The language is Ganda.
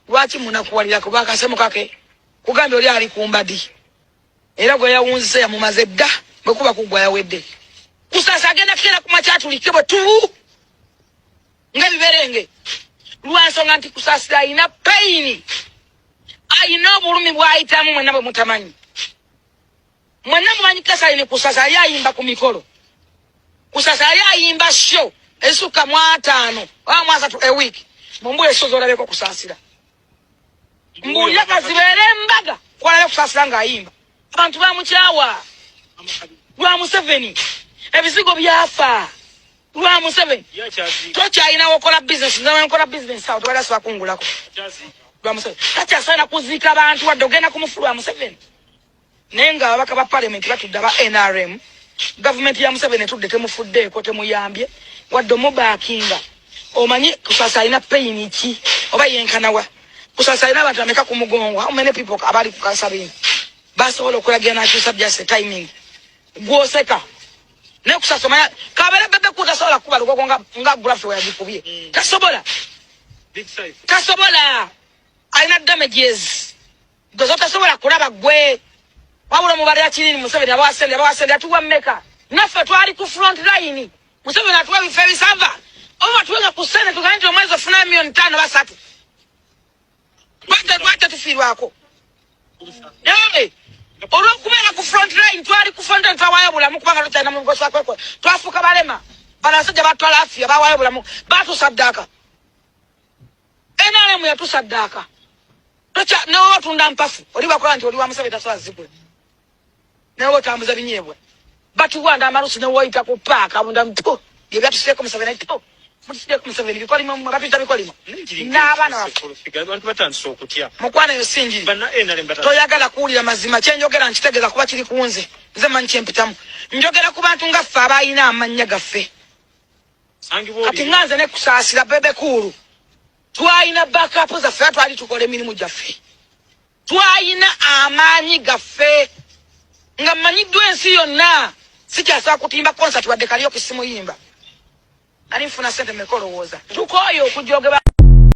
Lwaki munakuwalirako bakasemo kake kugambye oli ali kumbadi era gwe yawunzise yamumaze dda bwe kuba kugwa yawedde kusasa agenda kera ku makyatulike bwe tu nga biberenge lwansonga nti kusasa ayina paini ayina obulumi bwayitamu mwenna bwe mutamanyi mwenna mumanyi kasali ne kusasa yayimba ku mikolo kusasa yayimba show esuka mu 5 wa mwasa tu a week mumbule show zolabeko kusasira mbuya kazibere mbaga kwala kusasira nga ayimba abantu bamukyawa lwa Museveni ebizigo byafa lwa Museveni tocha ina wakola business nzama nkola business out bala swa kungulako lwa Museveni tacha sana kuzika abantu wadogena kumufulu wa Museveni nenga abaka ba parliament batudda ba NRM government ya Museveni tudde temufudde ko temuyambye waddo mubakinga omanyi kusasa ina pain ki oba yenkanawa kusasa ina abantu ameka ku mugongo how many people abali ku kasabini basobola okulagena na just timing gwoseka ne kusasa manya kabere bebe kutasobola kuba lugo nga graph wa yagikubye tasobola big size tasobola aina damages gozo tasobola kulaba gwe wabula mubali akirini Museveni abawasende atuwa mmeka nafe twali ku front line Museveni atuwa bife bisava oba tuwenga ku Senate tukanjira omwezi ofuna $5 million basatu Wate tufirwako olwokubera ku front line twali ku front line twawayabulamu kubanga tukyalina mu ngosa kwekwe twafuuka balema banasajja batwala afya bawayabulamu batusaddaka NRM yatusaddaka newe otunda mpafu oli bakola nti oli wa Museveni tasobola zibwe newe otambuza binyebwe batuwanda amalusu newoyita ku paaka abunda mpo byebyatuseeko Museveni aito mutisideko Museveni bikolima batuyita bikolima n'abaana abantu batandise okutya mukwana yo singi toyagala kuwulira mazima kyenjogera nkitegeeza kuba kiri kunze nze manyi kyempitamu njogera ku bantu nga ffe abayina amannya gaffe kati nganze ne kusaasira bebe kulu twayina backup zaffe twali tukola emirimu gyaffe twayina amaanyi gaffe nga mmanyiddwa ensi yonna sikyasobola kutimba concert wadde kaliyo kisimu yimba ali nfuna sente mekolowooza tukoyo okujogeba